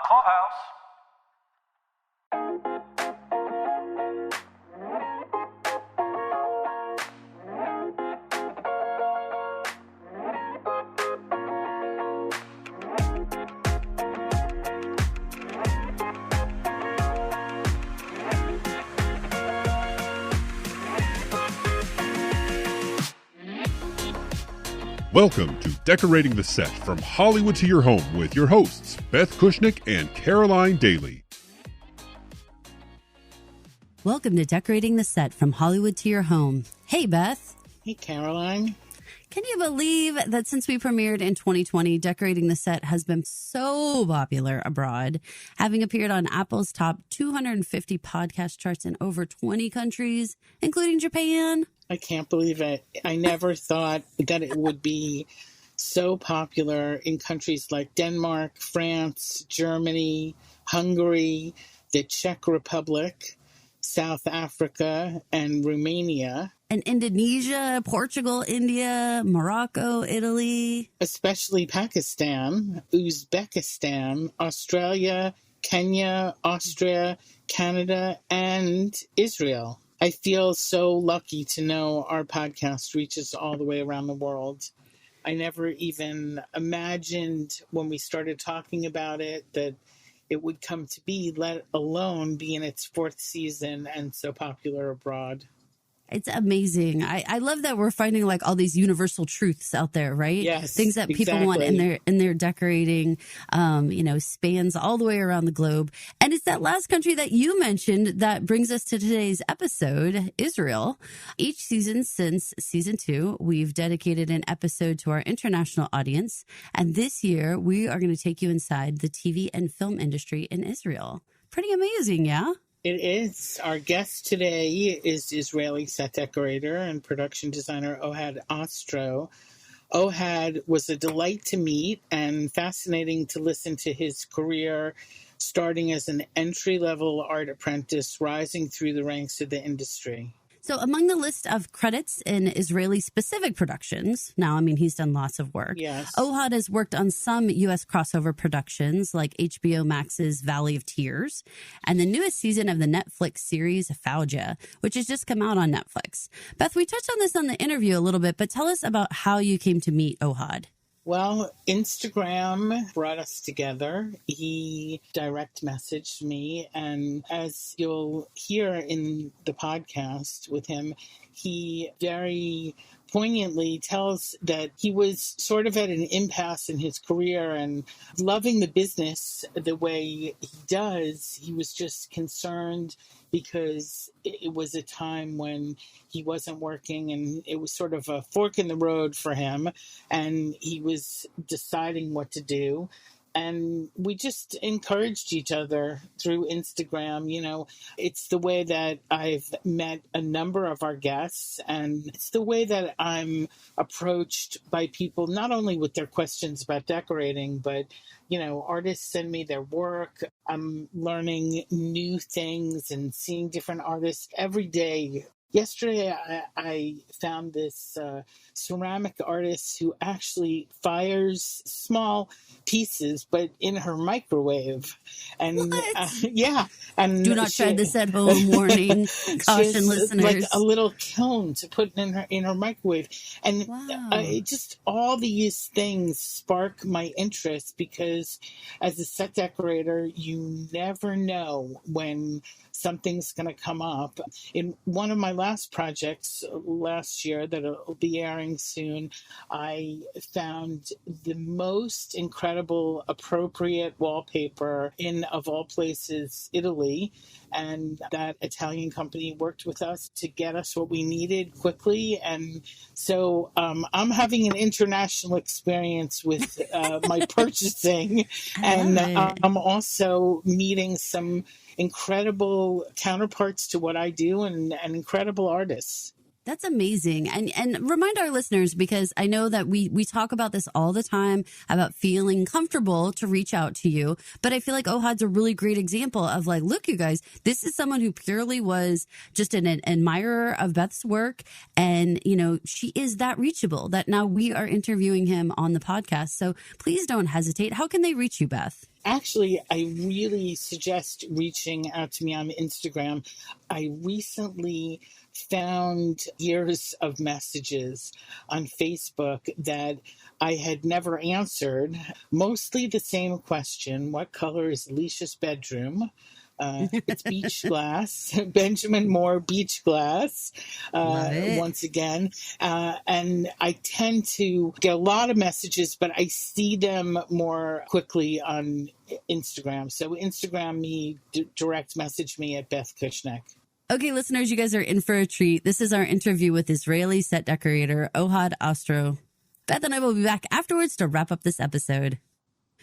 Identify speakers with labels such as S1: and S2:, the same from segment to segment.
S1: Clubhouse.
S2: Welcome to Decorating the Set from Hollywood to your home with your hosts, Beth Kushnick and Caroline Daly.
S3: Welcome to Decorating the Set from Hollywood to your home. Hey, Beth.
S4: Hey, Caroline.
S3: Can you believe that since we premiered in 2020, Decorating the Set has been so popular abroad, having appeared on Apple's top 250 podcast charts in over 20 countries, including Japan?
S4: I can't believe it. I never thought that it would be so popular in countries like Denmark, France, Germany, Hungary, the Czech Republic, South Africa, and Romania.
S3: And Indonesia, Portugal, India, Morocco, Italy.
S4: Especially Pakistan, Uzbekistan, Australia, Kenya, Austria, Canada, and Israel. I feel so lucky to know our podcast reaches all the way around the world. I never even imagined when we started talking about it that it would come to be, let alone be in its fourth season and so popular abroad.
S3: It's amazing. I love that we're finding like all these universal truths out there, right?
S4: Yes,
S3: things that people want in their decorating, spans all the way around the globe. And it's that last country that you mentioned that brings us to today's episode, Israel. Each season since season 2, we've dedicated an episode to our international audience. And this year, we are going to take you inside the TV and film industry in Israel. Pretty amazing, yeah?
S4: It is. Our guest today is Israeli set decorator and production designer Ohad Ostro. Ohad was a delight to meet and fascinating to listen to his career, starting as an entry-level art apprentice, rising through the ranks of the industry.
S3: So among the list of credits in Israeli-specific productions, now, he's done lots of work.
S4: Yes.
S3: Ohad has worked on some U.S. crossover productions like HBO Max's Valley of Tears and the newest season of the Netflix series Fauja, which has just come out on Netflix. Beth, we touched on this on the interview a little bit, but tell us about how you came to meet Ohad.
S4: Well, Instagram brought us together. He direct messaged me, and as you'll hear in the podcast with him, he very poignantly tells that he was sort of at an impasse in his career and loving the business the way he does. He was just concerned because it was a time when he wasn't working and it was sort of a fork in the road for him, and he was deciding what to do. And we just encouraged each other through Instagram. You know, it's the way that I've met a number of our guests, and it's the way that I'm approached by people, not only with their questions about decorating, but, you know, artists send me their work. I'm learning new things and seeing different artists every day. Yesterday, I found this ceramic artist who actually fires small pieces, but in her microwave. And yeah, and
S3: do not try this at home. Warning, caution, listeners.
S4: Like a little kiln to put in her microwave, and just all these things spark my interest because, as a set decorator, you never know when something's going to come up. In one of my last projects last year that will be airing soon, I found the most incredible appropriate wallpaper in, of all places, Italy. And that Italian company worked with us to get us what we needed quickly. And so I'm having an international experience with my purchasing. And I'm also meeting some incredible counterparts to what I do and incredible artists.
S3: That's amazing. And remind our listeners, because I know that we talk about this all the time, about feeling comfortable to reach out to you. But I feel like Ohad's a really great example of like, look, you guys, this is someone who purely was just an admirer of Beth's work. And, you know, she is that reachable that now we are interviewing him on the podcast. So please don't hesitate. How can they reach you, Beth?
S4: Actually, I really suggest reaching out to me on Instagram. I recently found years of messages on Facebook that I had never answered. Mostly the same question: what color is Alicia's bedroom? It's beach glass, Benjamin Moore beach glass,
S3: Love it.
S4: once again. And I tend to get a lot of messages, but I see them more quickly on Instagram. So Instagram me, direct message me at Beth Kushnick.
S3: Okay, listeners, you guys are in for a treat. This is our interview with Israeli set decorator Ohad Ostro. Beth and I will be back afterwards to wrap up this episode.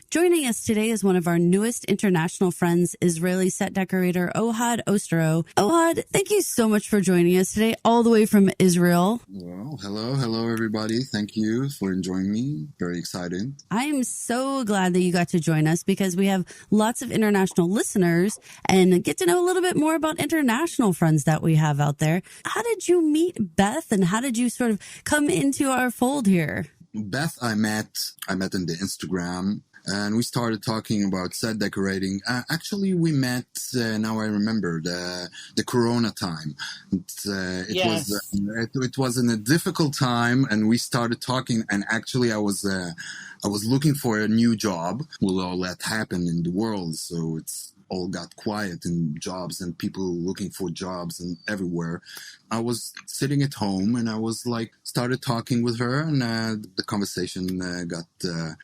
S3: Joining us today is one of our newest international friends, Israeli set decorator Ohad Ostro. Ohad, thank you so much for joining us today, all the way from Israel.
S1: Well, hello, everybody. Thank you for joining me. Very excited.
S3: I am so glad that you got to join us because we have lots of international listeners and get to know a little bit more about international friends that we have out there. How did you meet Beth and how did you sort of come into our fold here?
S1: Beth, I met in the Instagram. And we started talking about set decorating. Actually, we met, now I remember, the Corona time.
S4: Yes.
S1: It was in a difficult time, and we started talking, and actually I was looking for a new job with all that happened in the world, so it's all got quiet in jobs and people looking for jobs and everywhere. I was sitting at home and I was started talking with her and the conversation got,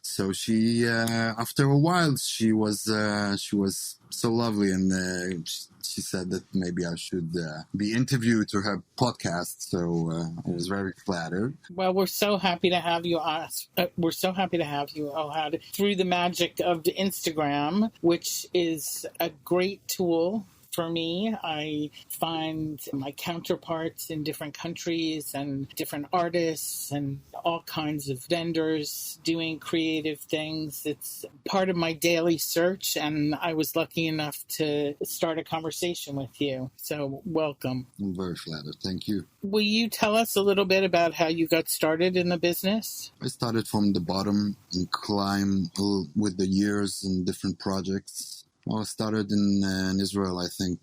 S1: so she, after a while, she was so lovely and she said that maybe I should be interviewed to her podcast. So I was very flattered.
S4: Well, we're so happy to have you, we're so happy to have you, Ohad, through the magic of Instagram, which is a great tool for me. I find my counterparts in different countries and different artists and all kinds of vendors doing creative things. It's part of my daily search, and I was lucky enough to start a conversation with you. So welcome.
S1: I'm very flattered. Thank you.
S4: Will you tell us a little bit about how you got started in the business?
S1: I started from the bottom and climbed with the years in different projects. Well, I started in Israel, I think,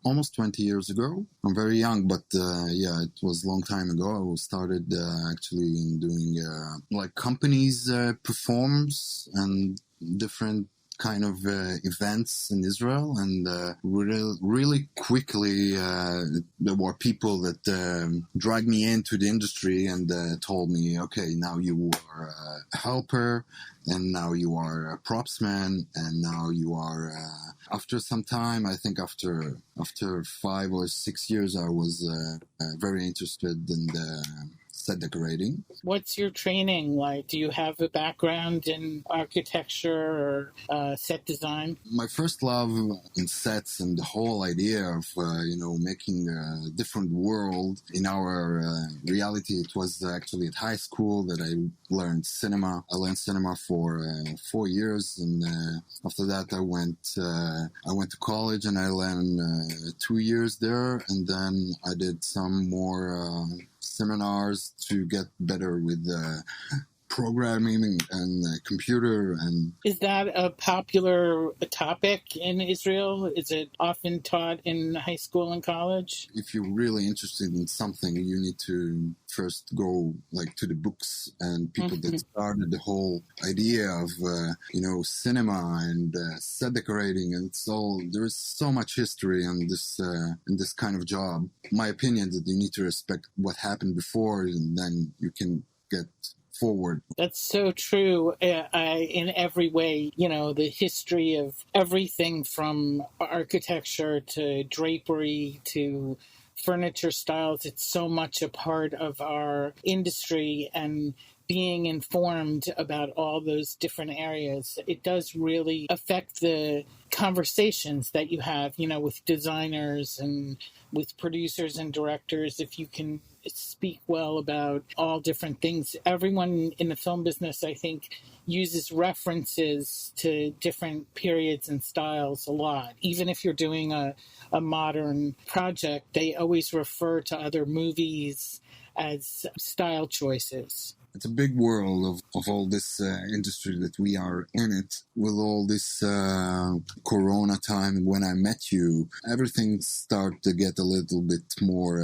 S1: almost 20 years ago. I'm very young, but yeah, it was a long time ago. I started actually in doing companies performs and different kind of events in Israel, and really quickly there were people that dragged me into the industry and told me, okay, now you are a helper, and now you are a propsman, and now you are after some time, I think after 5 or 6 years, I was very interested in the set decorating.
S4: What's your training like? Do you have a background in architecture or set design?
S1: My first love in sets and the whole idea of making a different world in our reality, it was actually at high school that I learned cinema. I learned cinema for 4 years, and after that I went to college and I learned 2 years there, and then I did some more seminars to get better with programming and computer. And
S4: is that a popular topic in Israel? Is it often taught in high school and college?
S1: If you're really interested in something, you need to first go to the books and people that started the whole idea of cinema and set decorating, and there is so much history in this kind of job. My opinion that you need to respect what happened before, and then you can get forward.
S4: That's so true. In every way, the history of everything from architecture to drapery to furniture styles, it's so much a part of our industry, and being informed about all those different areas, it does really affect the conversations that you have, with designers and with producers and directors. If you can speak well about all different things. Everyone in the film business, I think, uses references to different periods and styles a lot. Even if you're doing a modern project, they always refer to other movies as style choices.
S1: it's a big world of all this industry that we are in it. With all this Corona time, when I met you, everything started to get a little bit more,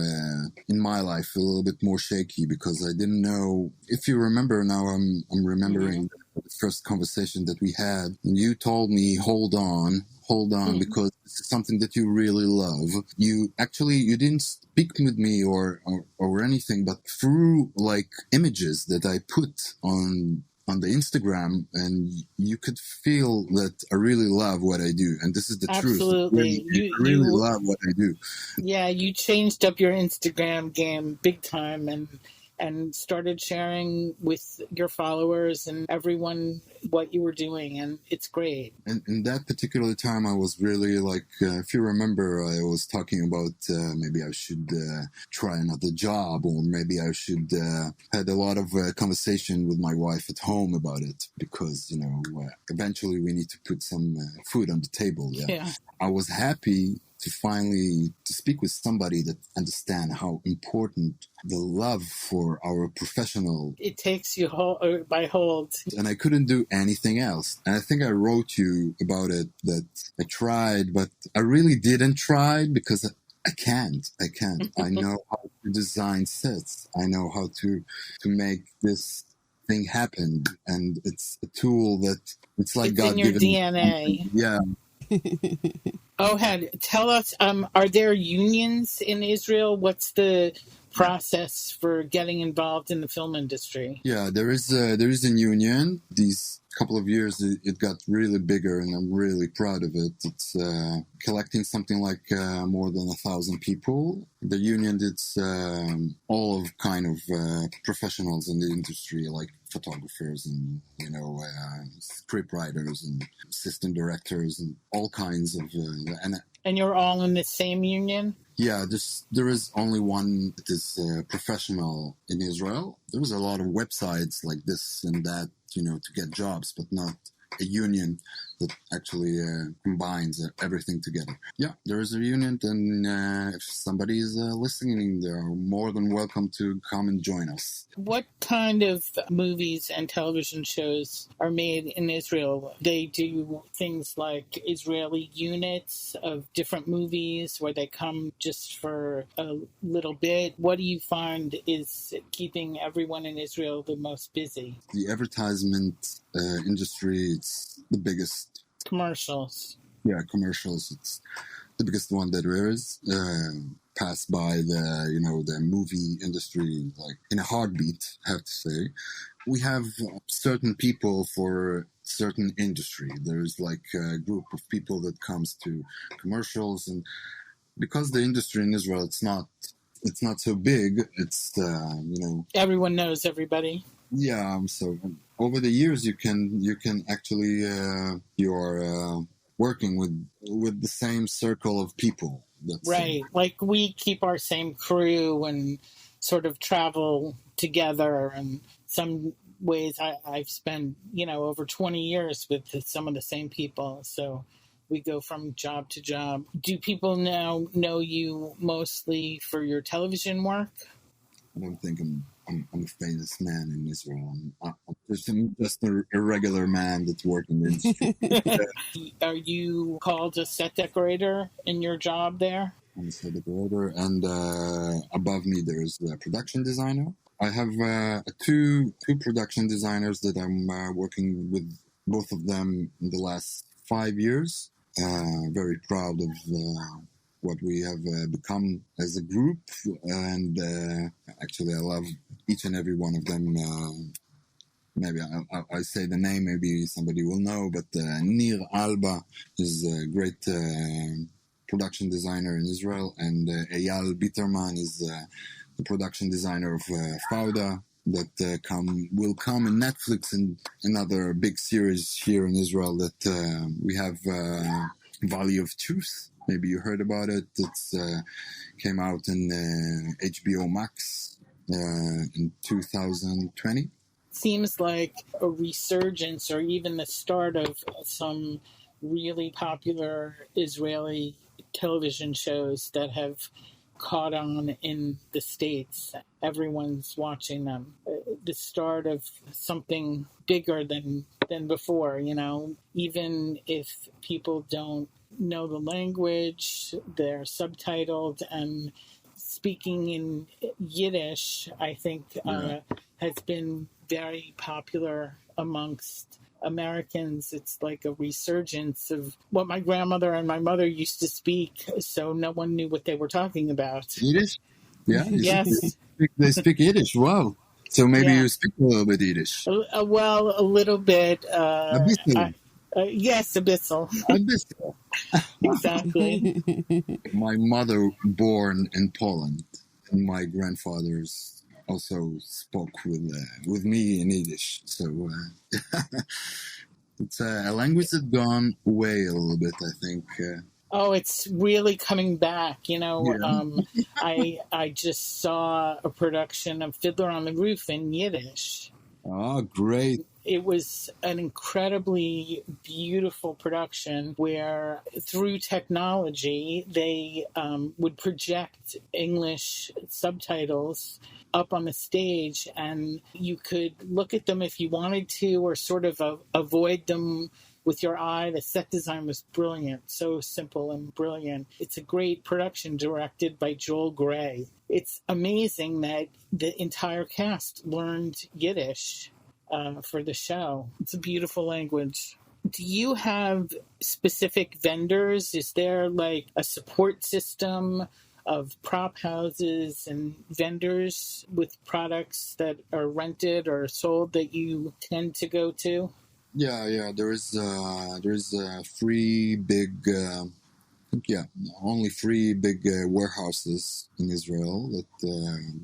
S1: in my life, a little bit more shaky, because I didn't know, if you remember now, I'm remembering the first conversation that we had, and you told me, hold on, because this is something that you really love. You didn't speak with me or anything, but through like images that I put on the Instagram, and you could feel that I really love what I do. And this is the truth.
S4: Absolutely.
S1: I really love what I do.
S4: Yeah, you changed up your Instagram game big time and started sharing with your followers and everyone what you were doing, and it's great.
S1: And in that particular time, I was really like, if you remember, I was talking about maybe I should try another job, or maybe I should had a lot of conversation with my wife at home about it, because, eventually we need to put some food on the table. Yeah. I was happy to finally to speak with somebody that understand how important the love for our professional.
S4: It takes you by hold.
S1: And I couldn't do anything else. And I think I wrote you about it, that I tried, but I really didn't try, because I can't. I know how to design sets. I know how to make this thing happen. And it's a tool that it's like God given.
S4: It's in your DNA.
S1: Yeah.
S4: Ohad, tell us, are there unions in Israel? What's the process for getting involved in the film industry?
S1: Yeah, there is a union. These couple of years, it got really bigger, and I'm really proud of it. It's collecting something like more than 1,000 people. The union, it's all of kind of professionals in the industry, like photographers and script writers and assistant directors and all kinds of
S4: and you're all in the same union?
S1: Yeah, there is only one that is professional in Israel. There's a lot of websites like this and that, to get jobs, but not a union that actually combines everything together. Yeah, there is a union, and if somebody is listening, they're more than welcome to come and join us.
S4: What kind of movies and television shows are made in Israel? They do things like Israeli units of different movies where they come just for a little bit. What do you find is keeping everyone in Israel the most busy?
S1: The advertisement industry, it's the biggest.
S4: Commercials.
S1: Yeah, commercials. It's the biggest one that there is. Passed by the movie industry like in a heartbeat, I have to say. We have certain people for certain industry. There's like a group of people that comes to commercials, and because the industry in Israel, it's not so big. It's
S4: everyone knows everybody.
S1: Yeah, so over the years you can actually you're working with the same circle of people.
S4: Right, like we keep our same crew and sort of travel together. And some ways I've spent over 20 years with some of the same people. So we go from job to job. Do people now know you mostly for your television work?
S1: I don't think I'm a famous man in Israel. I'm just a regular man that's working in the industry.
S4: Are you called a set decorator in your job there?
S1: I'm a set decorator, and above me there's a production designer. I have two production designers that I'm working with, both of them in the last 5 years. Very proud of what we have become as a group, and actually I love each and every one of them. Maybe I say the name, maybe somebody will know, but Nir Alba is a great production designer in Israel, and Eyal Bitterman is the production designer of Fauda, that will come in Netflix, and another big series here in Israel that we have Valley of Truth. Maybe you heard about it. It's came out in HBO Max in 2020.
S4: Seems like a resurgence, or even the start of some really popular Israeli television shows that have caught on in the States. Everyone's watching them. The start of something bigger than before, even if people don't know the language, they're subtitled, and speaking in Yiddish, I think, has been very popular amongst Americans. It's like a resurgence of what my grandmother and my mother used to speak, so no one knew what they were talking about.
S1: Yiddish? Yeah?
S4: Yes.
S1: They speak Yiddish. Wow. So maybe you speak a little bit Yiddish.
S4: Well, a little bit.
S1: A bissel.
S4: Yes, a bissel.
S1: A bissel.
S4: Exactly.
S1: My mother born in Poland, and my grandfathers also spoke with me in Yiddish. So it's a language that's gone away a little bit, I think.
S4: Oh, it's really coming back. I just saw a production of Fiddler on the Roof in Yiddish.
S1: Oh, great.
S4: It was an incredibly beautiful production where, through technology, they would project English subtitles up on the stage, and you could look at them if you wanted to, or sort of avoid them with your eye. The set design was brilliant, so simple and brilliant. It's a great production directed by Joel Gray. It's amazing that the entire cast learned Yiddish for the show. It's a beautiful language. Do you have specific vendors? Is there like a support system of prop houses and vendors with products that are rented or sold that you tend to go to?
S1: Yeah. There is three big, only three big warehouses in Israel that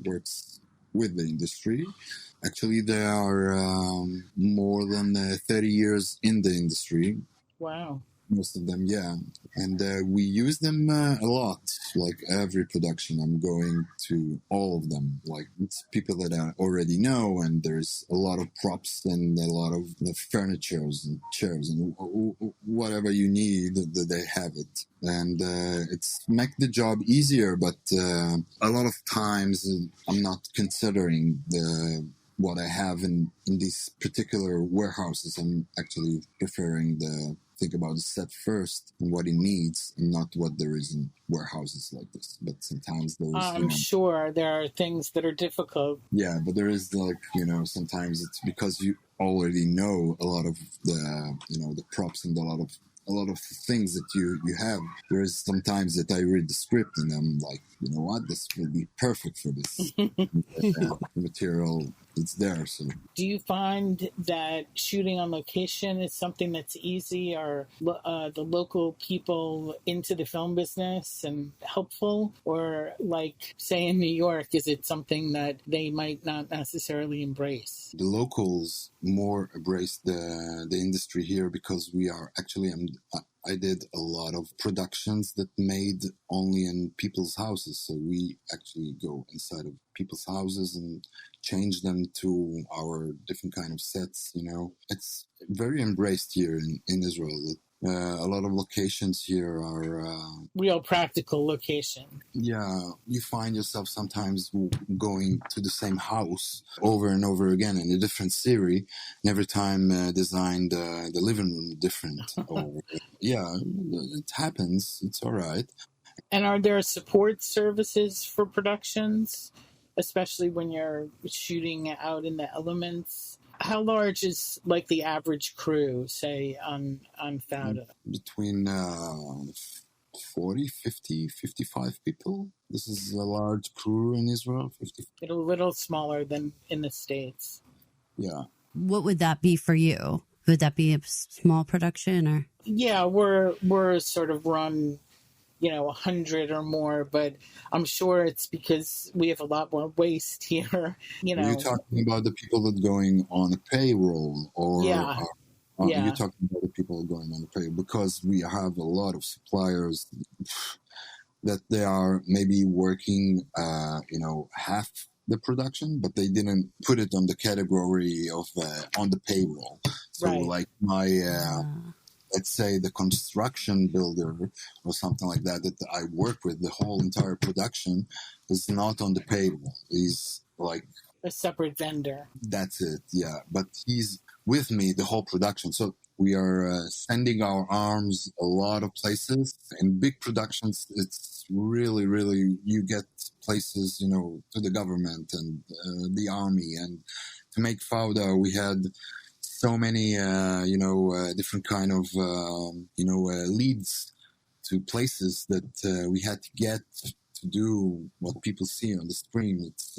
S1: works with the industry. Actually, they are more than 30 years in the industry.
S4: Wow.
S1: Most of them, yeah. And we use them a lot. Like every production, I'm going to all of them. Like it's people that I already know, and there's a lot of props and a lot of the furnitures and chairs and whatever you need, that they have it. And it's make the job easier, but a lot of times I'm not considering what I have in these particular warehouses. I'm actually preferring think about the set first and what it needs, and not what there is in warehouses like this. But sometimes those...
S4: I'm sure there are things that are difficult.
S1: Yeah, but there is sometimes it's because you already know a lot of the props and a lot of things that you have. There is sometimes that I read the script and I'm like, you know what, this will be perfect for this. The material, it's there. So, do
S4: you find that shooting on location is something that's easy? Are the local people into the film business and helpful? Or like, say in New York, is it something that they might not necessarily embrace?
S1: The locals more embrace the industry here because we are actually... I did a lot of productions that made only in people's houses. So we actually go inside of people's houses and change them to our different kind of sets, It's very embraced here in Israel. A lot of locations here are...
S4: real practical location.
S1: Yeah, you find yourself sometimes going to the same house over and over again in a different series, and every time designed the living room different. Yeah, it happens. It's all right.
S4: And are there support services for productions, especially when you're shooting out in the elements? How large is like the average crew, say, on Fauda?
S1: Between 40, 50, 55 people. This is a large crew in Israel. 50.
S4: A little smaller than in the States.
S1: Yeah.
S3: What would that be for you? Would that be a small production or?
S4: Yeah, we're sort of run 100 or more, but I'm sure it's because we have a lot more waste here.
S1: Are you talking about the people that are going on a payroll, or you're talking about the people going on the payroll? Because we have a lot of suppliers that they are maybe working, half the production, but they didn't put it on the category of on the payroll. So, like my let's say, the construction builder or something like that I work with, the whole entire production is not on the payroll. He's like
S4: a separate vendor.
S1: That's it, yeah. But he's with me the whole production. So we are sending our arms a lot of places. In big productions, it's really, really, you get places, to the government and the army. And to make Fauda, we had so many, different kind of, leads to places that we had to get to do what people see on the screen. It's,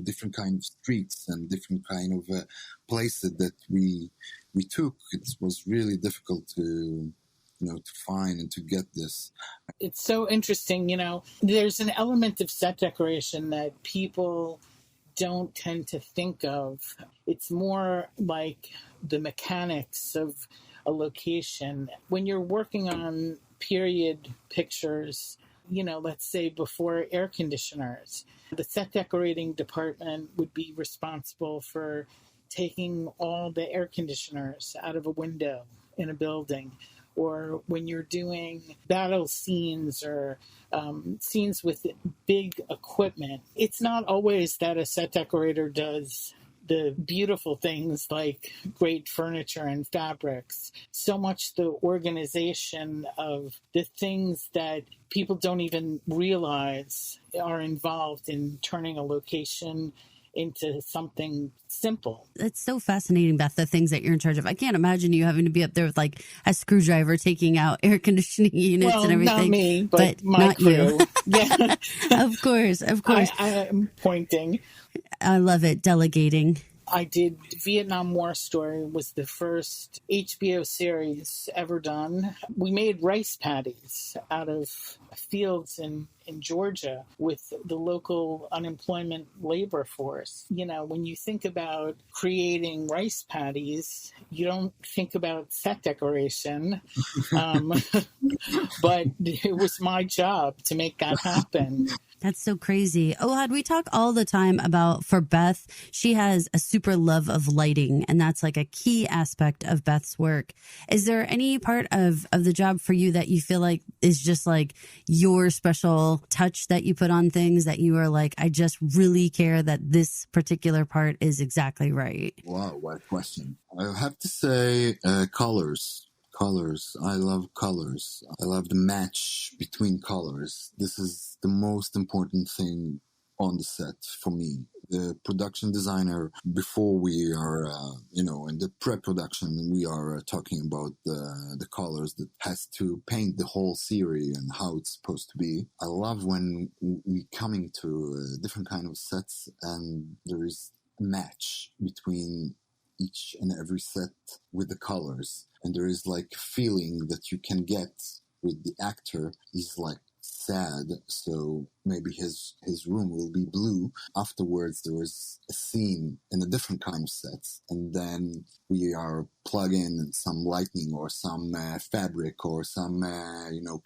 S1: different kind of streets and different kind of places that we took. It was really difficult to find and to get this.
S4: It's so interesting, there's an element of set decoration that people don't tend to think of. It's more like the mechanics of a location. When you're working on period pictures, let's say before air conditioners, the set decorating department would be responsible for taking all the air conditioners out of a window in a building. Or when you're doing battle scenes or scenes with big equipment, it's not always that a set decorator does the beautiful things like great furniture and fabrics. So much the organization of the things that people don't even realize are involved in turning a location into something simple.
S3: It's so fascinating, Beth, the things that you're in charge of. I can't imagine you having to be up there with like a screwdriver taking out air conditioning units and everything.
S4: Not me, but my
S3: not
S4: crew.
S3: You.
S4: Yeah.
S3: Of course.
S4: I'm pointing.
S3: I love it. Delegating.
S4: I did Vietnam War Story, was the first HBO series ever done. We made rice paddies out of fields in Georgia with the local unemployment labor force. When you think about creating rice paddies, you don't think about set decoration. But it was my job to make that happen.
S3: That's so crazy. Ohad, we talk all the time about, for Beth, she has a super love of lighting, and that's like a key aspect of Beth's work. Is there any part of the job for you that you feel like is just like your special touch that you put on things that you are like, I just really care that this particular part is exactly right?
S1: Wow, what question. I have to say colors. Colors. I love colors. I love the match between colors. This is the most important thing on the set for me. The production designer, before we are, in the pre-production, we are talking about the colors that has to paint the whole series and how it's supposed to be. I love when we coming to different kind of sets and there is a match between each and every set with the colors. And there is like a feeling that you can get with the actor. He's like sad, so maybe his room will be blue. Afterwards, there is a scene in a different kind of sets. And then we are plugging some lightning or some fabric or some,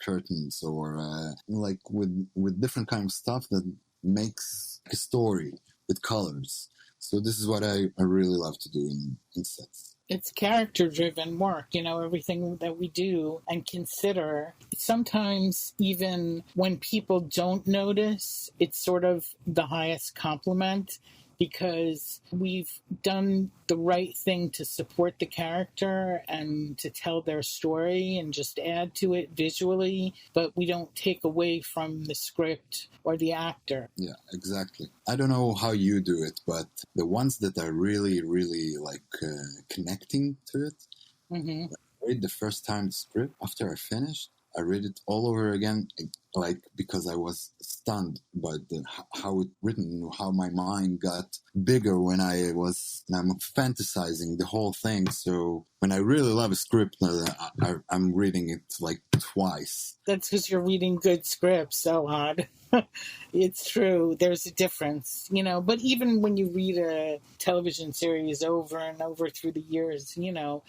S1: curtains or like with different kind of stuff that makes a story with colors. So this is what I really love to do in sets.
S4: It's character-driven work, everything that we do and consider. Sometimes even when people don't notice, it's sort of the highest compliment because we've done the right thing to support the character and to tell their story and just add to it visually, but we don't take away from the script or the actor.
S1: Yeah, exactly. I don't know how you do it, but the ones that are really, really like connecting to it,
S4: Mm-hmm.
S1: I read the first time the script. After I finished, I read it all over again, like because I was stunned by how it written, how my mind got bigger when I'm fantasizing the whole thing. So when I really love a script, I'm reading it like twice.
S4: That's because you're reading good scripts, so odd. It's true. There's a difference, but even when you read a television series over and over through the years,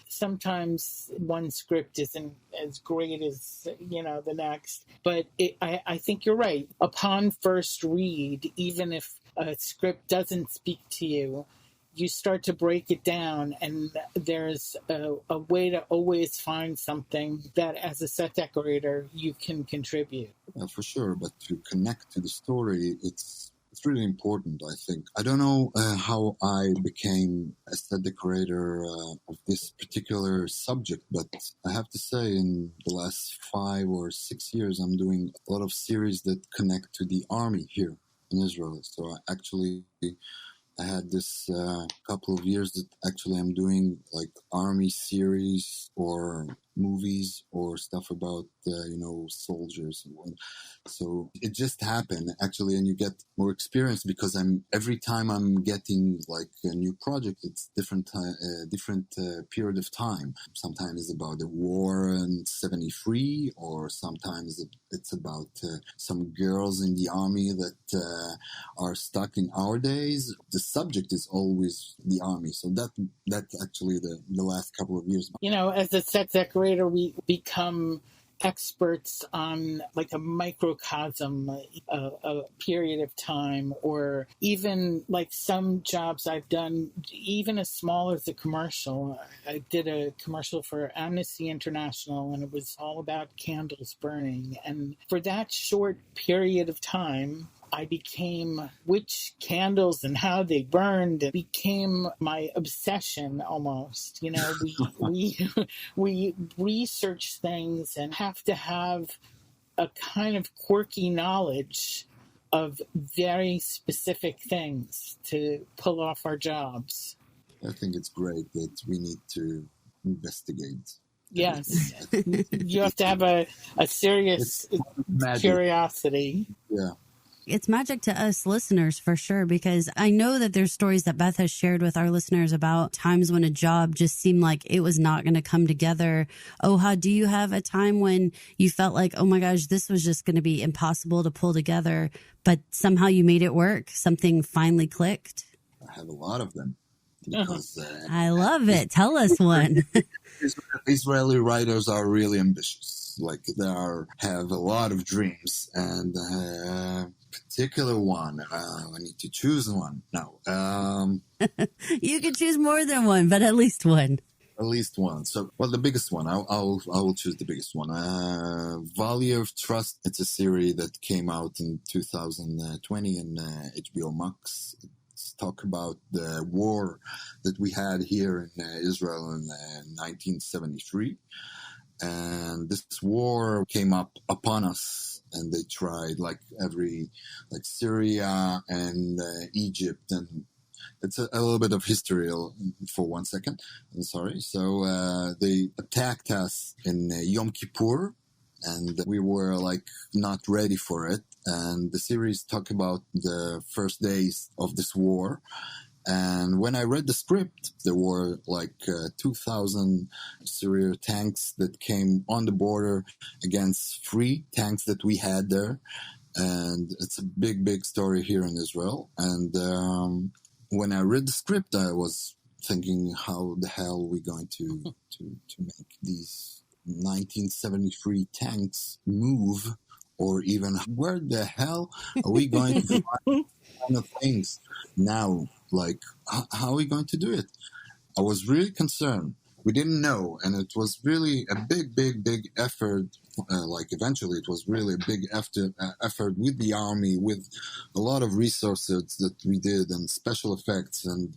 S4: sometimes one script isn't as great as, the next. But I think you're right. Upon first read, even if a script doesn't speak to you, you start to break it down, and there's a way to always find something that as a set decorator you can contribute.
S1: For sure, but to connect to the story, it's really important, I think. I don't know how I became a set decorator of this particular subject, but I have to say in the last 5 or 6 years, I'm doing a lot of series that connect to the army here in Israel. So I had this couple of years that actually I'm doing like army series or movies or stuff about, soldiers. So it just happened actually, and you get more experience because every time I'm getting like a new project, it's different period of time. Sometimes it's about the war in 73, or sometimes it's about some girls in the army that are stuck in our days. The subject is always the army. So that's actually the last couple of years.
S4: As a set decorator, we become experts on like a microcosm, a period of time, or even like some jobs I've done, even as small as a commercial. I did a commercial for Amnesty International, and it was all about candles burning. And for that short period of time, I became which candles and how they burned. It became my obsession almost. We research things and have to have a kind of quirky knowledge of very specific things to pull off our jobs.
S1: I think it's great that we need to investigate.
S4: Yes. You have to have a serious curiosity.
S1: Yeah.
S3: It's magic to us listeners for sure, because I know that there's stories that Beth has shared with our listeners about times when a job just seemed like it was not going to come together. Ohad, do you have a time when you felt like, oh my gosh, this was just going to be impossible to pull together, but somehow you made it work? Something finally clicked?
S1: I have a lot of them. Because,
S3: I love it. Tell us one.
S1: Israeli writers are really ambitious. Like they have a lot of dreams, and particular one. I need to choose one. No.
S3: You can choose more than one, but at least one.
S1: At least one. So, the biggest one. I will choose the biggest one. Valley of Trust. It's a series that came out in 2020 in HBO Max. Talk about the war that we had here in Israel in 1973. And this war came up upon us, and they tried like Syria and Egypt, and it's a little bit of history for 1 second. I'm sorry. So they attacked us in Yom Kippur, and we were like not ready for it. And the series talk about the first days of this war. And when I read the script, there were like 2,000 Syrian tanks that came on the border against 3 tanks that we had there. And it's a big, big story here in Israel. And when I read the script, I was thinking, how the hell are we going to make these 1973 tanks move? Or even where the hell are we going to find kind of things now? Like, how are we going to do it? I was really concerned. We didn't know, and it was really a big, big, big effort. Eventually, it was really a big effort with the army, with a lot of resources that we did, and special effects, and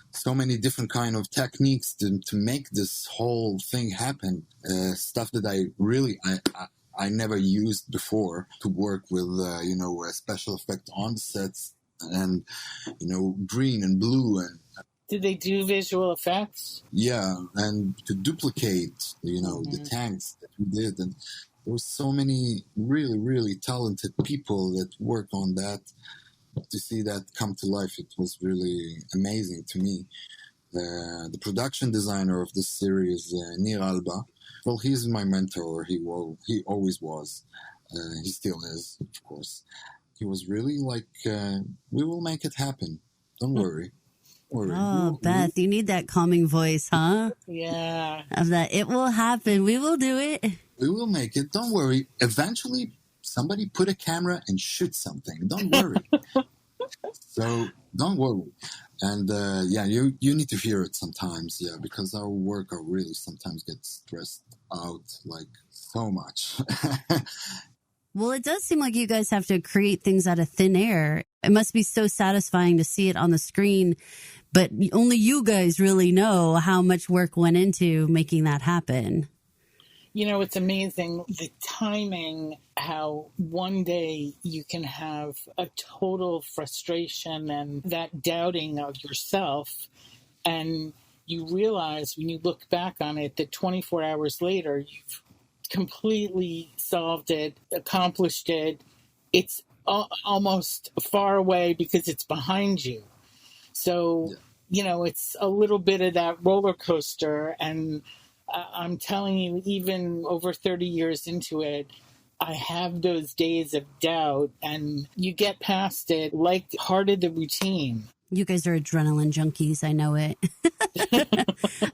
S1: so many different kind of techniques to make this whole thing happen. Stuff that I never used before to work with, a special effect on sets and, green and blue. And
S4: did they do visual effects?
S1: Yeah, and to duplicate, the tanks that we did. And there were so many really, really talented people that worked on that. To see that come to life, it was really amazing to me. The production designer of this series, Nir Alba, well, he's my mentor. He always was. He still is, of course. He was really like, we will make it happen. Don't worry.
S3: Oh, Beth, you need that calming voice, huh?
S4: Yeah.
S3: Of that, it will happen. We will do it.
S1: We will make it. Don't worry. Eventually, somebody put a camera and shoot something. Don't worry. So don't worry. And yeah, you need to hear it sometimes, yeah, because our work really sometimes gets stressed out like so much.
S3: Well, it does seem like you guys have to create things out of thin air. It must be so satisfying to see it on the screen, but only you guys really know how much work went into making that happen.
S4: You know, it's amazing the timing, how one day you can have a total frustration and that doubting of yourself. And you realize when you look back on it that 24 hours later, you've completely solved it, accomplished it. It's almost far away because it's behind you. So, you know, it's a little bit of that roller coaster. And I'm telling you, even over 30 years into it, I have those days of doubt, and you get past it like hearted the routine.
S3: You guys are adrenaline junkies. I know it.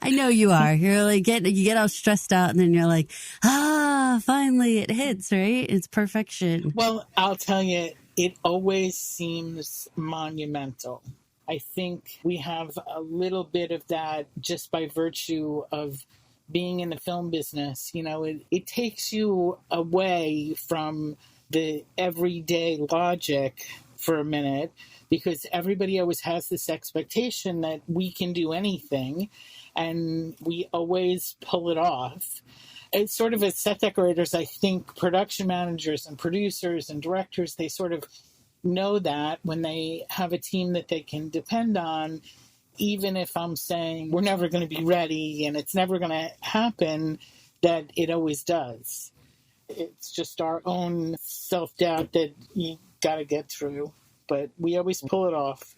S3: I know you are. You're like, you get all stressed out and then you're like, finally it hits, right? It's perfection.
S4: Well, I'll tell you, it always seems monumental. I think we have a little bit of that just by virtue of being in the film business. You know, it takes you away from the everyday logic for a minute, because everybody always has this expectation that we can do anything, and we always pull it off. It's sort of as set decorators, I think production managers and producers and directors, they sort of know that when they have a team that they can depend on, even if I'm saying we're never going to be ready and it's never going to happen, that it always does. It's just our own self-doubt that you got to get through, but we always pull it off.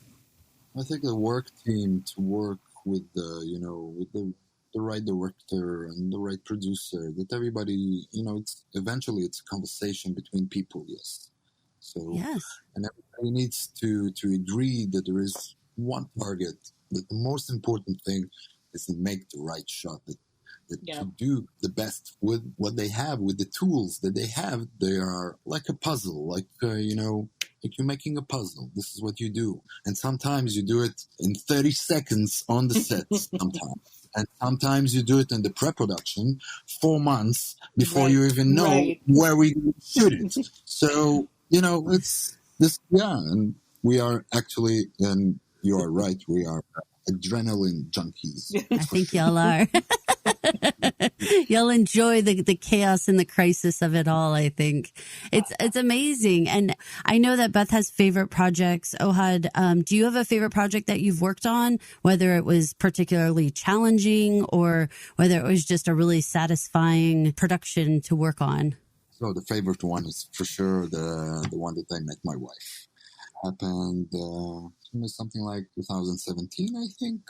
S1: I think the work team, to work with the right director and the right producer, that everybody, it's eventually it's a conversation between people, yes. So,
S3: yes.
S1: And everybody needs to agree that there is one target, that the most important thing is to make the right shot, that to do the best with what they have, with the tools that they have. They are like a puzzle, like you're making a puzzle. This is what you do. And sometimes you do it in 30 seconds on the set sometimes. And sometimes you do it in the pre-production 4 months before you even know where we shoot it. So, it's this, and we are actually, and you are right, we are adrenaline junkies.
S3: I think y'all are. You'll enjoy the chaos and the crisis of it all, I think. It's amazing. And I know that Beth has favorite projects. Ohad, do you have a favorite project that you've worked on, whether it was particularly challenging or whether it was just a really satisfying production to work on?
S1: So the favorite one is for sure the one that I met my wife. Happened something like 2017, I think.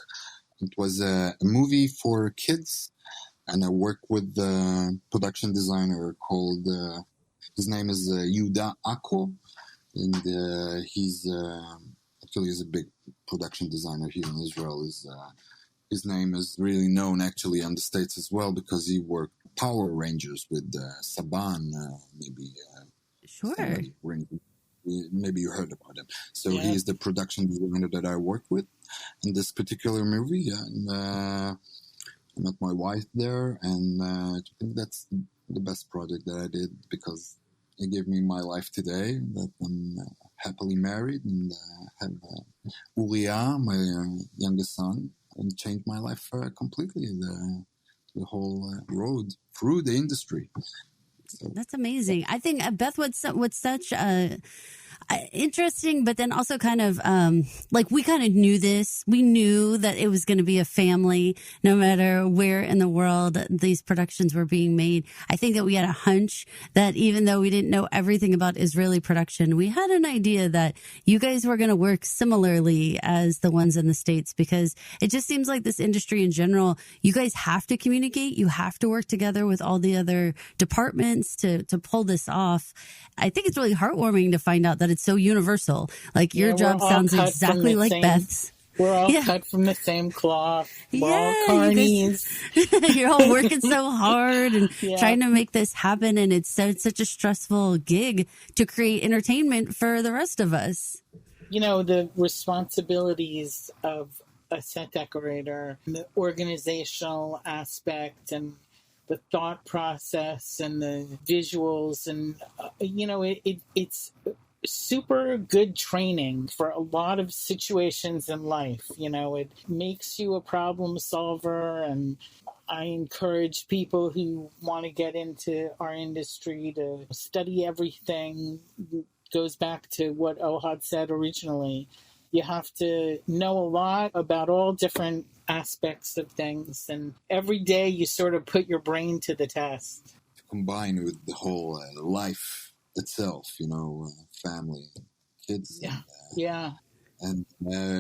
S1: It was a movie for kids, and I worked with the production designer called, his name is Yuda Ako, and he's a big production designer here in Israel. His name is really known actually in the States as well, because he worked Power Rangers with Saban, maybe.
S3: Sure.
S1: Maybe you heard about him. So he is the production designer that I work with in this particular movie. And I met my wife there, and I think that's the best project that I did, because it gave me my life today, that I'm happily married and have Uriah, my youngest son, and changed my life completely, the whole road through the industry. So.
S3: That's amazing. I think Beth, what's such interesting, but then also kind of like we kind of knew this. We knew that it was going to be a family, no matter where in the world these productions were being made. I think that we had a hunch that even though we didn't know everything about Israeli production, we had an idea that you guys were going to work similarly as the ones in the States, because it just seems like this industry in general, you guys have to communicate. You have to work together with all the other departments to pull this off. I think it's really heartwarming to find out that it's so universal. Like your job sounds exactly like Beth's.
S4: We're all cut from the same cloth. We're all carnies.
S3: You're all working so hard and trying to make this happen. And it's such a stressful gig to create entertainment for the rest of us.
S4: the responsibilities of a set decorator, the organizational aspect and the thought process and the visuals, and it's super good training for a lot of situations in life. It makes you a problem solver, and I encourage people who want to get into our industry to study everything. It goes back to what Ohad said originally. You have to know a lot about all different aspects of things, and every day you sort of put your brain to the test.
S1: Combine with the whole life itself, family, kids.
S4: Yeah.
S1: And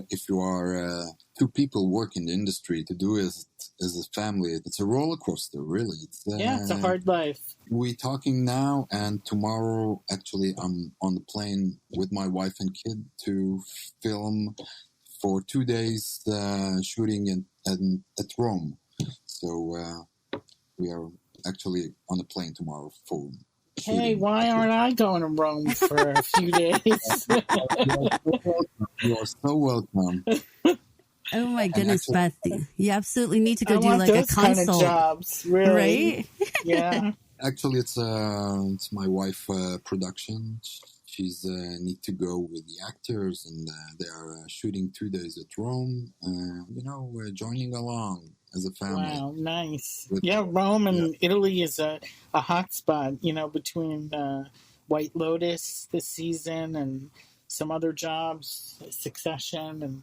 S1: if you are two people work in the industry, to do it as a family, it's a roller coaster, really.
S4: It's a hard life.
S1: We're talking now, and tomorrow, actually, I'm on the plane with my wife and kid to film for 2 days shooting at Rome. So we are actually on a plane tomorrow for shooting.
S4: Hey, why aren't I going to Rome for a few days?
S1: You are so welcome.
S3: Oh my goodness,
S1: actually,
S3: Beth! You absolutely need to go
S4: I
S3: do
S4: want
S3: like a
S4: those kind
S3: consult,
S4: of jobs, really.
S3: right?
S4: Yeah.
S1: Actually, it's my wife production. She's need to go with the actors, and they are shooting 2 days at Rome. We're joining along as a family.
S4: Wow, nice. Rome and Italy is a hot spot, between White Lotus this season and some other jobs, Succession, and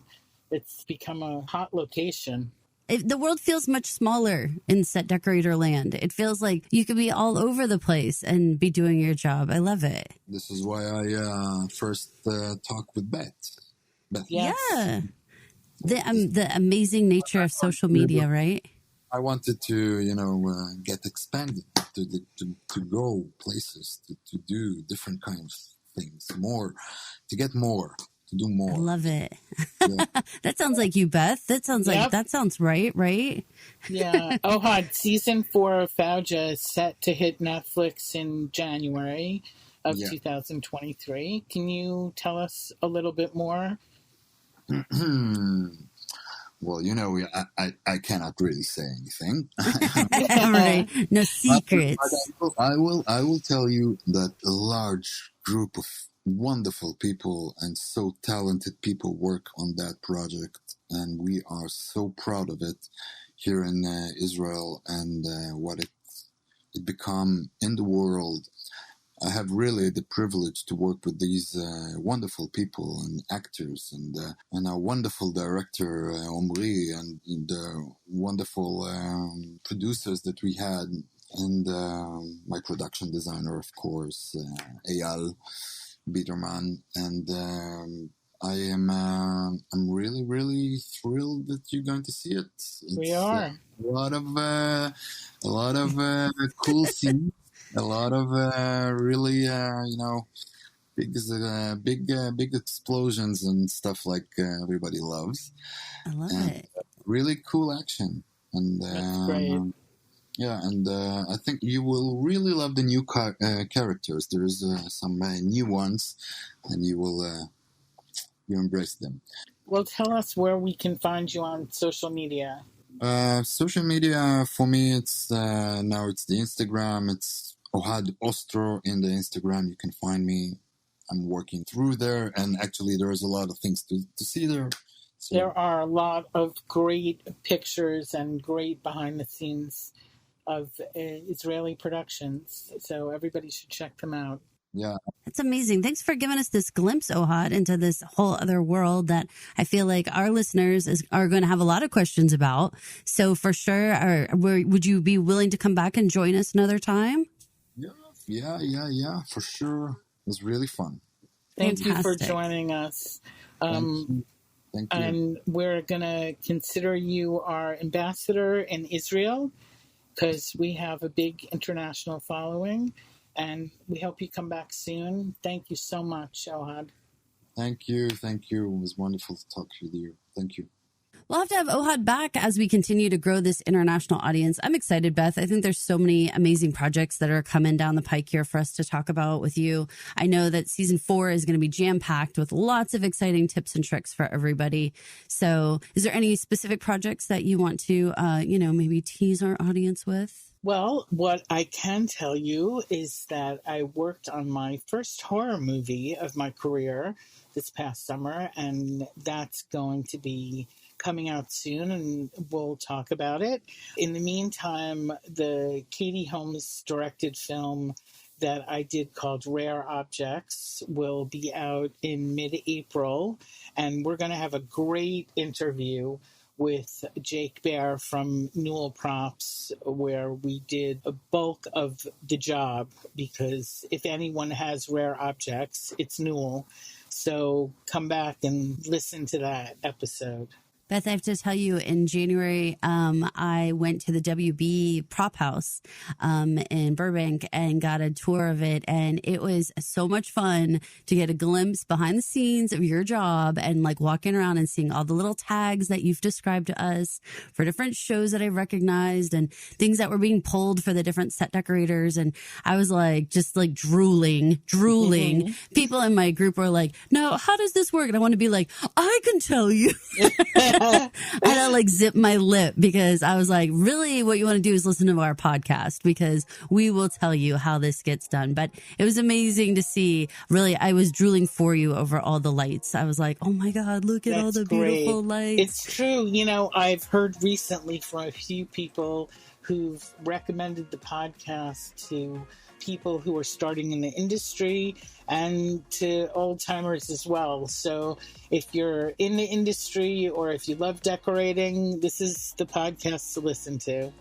S4: it's become a hot location.
S3: The world feels much smaller in set decorator land. It feels like you could be all over the place and be doing your job. I love it.
S1: This is why I first talked with Beth.
S4: Yes.
S3: Yeah. The amazing nature of social media, right?
S1: I wanted to, get expanded, to go places, to do different kinds of things, to get more. To do more.
S3: I love it.
S1: Yeah.
S3: That sounds like you, Beth. That sounds like that sounds right?
S4: Yeah. Ohad, season 4 of Fauja is set to hit Netflix in January of 2023. Can you tell us a little bit more?
S1: Well, I cannot really say anything.
S3: Right. No secrets.
S1: I will tell you that a large group of wonderful people and so talented people work on that project, and we are so proud of it here in Israel and what it become in the world. I have really the privilege to work with these wonderful people and actors and our wonderful director Omri and the wonderful producers that we had, and my production designer, of course, Eyal Biederman, and I'm really, really thrilled that you're going to see it.
S4: We are
S1: a lot of cool scenes, a lot of really big explosions and stuff like everybody loves.
S3: I love it.
S1: Really cool action, and
S4: that's great.
S1: yeah, and I think you will really love the new characters. There's some new ones, and you embrace them.
S4: Well, tell us where we can find you on social media.
S1: Social media for me, it's now it's the Instagram. It's Ohad Ostro in the Instagram. You can find me. I'm working through there, and actually, there's a lot of things to see there. So,
S4: there are a lot of great pictures and great behind the scenes of Israeli productions, so everybody should check them out.
S1: Yeah.
S3: It's amazing. Thanks for giving us this glimpse, Ohad, into this whole other world that I feel like our listeners are going to have a lot of questions about. So for sure, would you be willing to come back and join us another time?
S1: Yeah, for sure. It was really fun.
S4: Thank you for joining us.
S1: Thank you.
S4: And we're going to consider you our ambassador in Israel, because we have a big international following, and we hope you come back soon. Thank you so much, Ohad.
S1: Thank you. It was wonderful to talk with you. Thank you.
S3: We'll have to have Ohad back as we continue to grow this international audience. I'm excited, Beth. I think there's so many amazing projects that are coming down the pike here for us to talk about with you. I know that season 4 is going to be jam-packed with lots of exciting tips and tricks for everybody. So is there any specific projects that you want to, maybe tease our audience with?
S4: Well, what I can tell you is that I worked on my first horror movie of my career this past summer, and that's going to be coming out soon, and we'll talk about it. In the meantime, the Katie Holmes directed film that I did called Rare Objects will be out in mid-April, and we're going to have a great interview with Jake Bear from Newell Props, where we did a bulk of the job, because if anyone has rare objects, it's Newell. So come back and listen to that episode.
S3: Beth, I have to tell you, in January, I went to the WB Prop House in Burbank and got a tour of it. And it was so much fun to get a glimpse behind the scenes of your job and like walking around and seeing all the little tags that you've described to us for different shows that I recognized and things that were being pulled for the different set decorators. And I was like, just like drooling. Mm-hmm. People in my group were like, no, how does this work? And I want to be like, I can tell you. I had to like zip my lip because I was like, really what you want to do is listen to our podcast because we will tell you how this gets done. But it was amazing to see. Really, I was drooling for you over all the lights. I was like, oh my God, look at all the beautiful lights.
S4: It's true. I've heard recently from a few people who've recommended the podcast to people who are starting in the industry and to old timers as well. So if you're in the industry or if you love decorating, this is the podcast to listen to.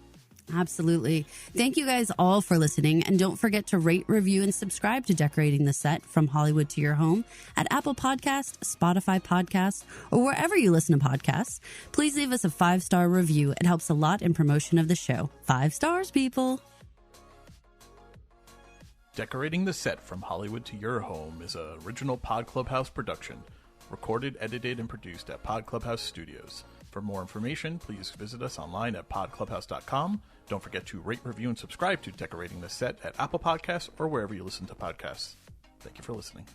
S3: Absolutely. Thank you guys all for listening. And don't forget to rate, review, and subscribe to Decorating the Set from Hollywood to Your Home at Apple Podcasts, Spotify Podcasts, or wherever you listen to podcasts. Please leave us a 5-star review. It helps a lot in promotion of the show. 5 stars, people.
S5: Decorating the Set from Hollywood to Your Home is an original Pod Clubhouse production, recorded, edited, and produced at Pod Clubhouse Studios. For more information, please visit us online at podclubhouse.com. Don't forget to rate, review, and subscribe to Decorating the Set at Apple Podcasts or wherever you listen to podcasts. Thank you for listening.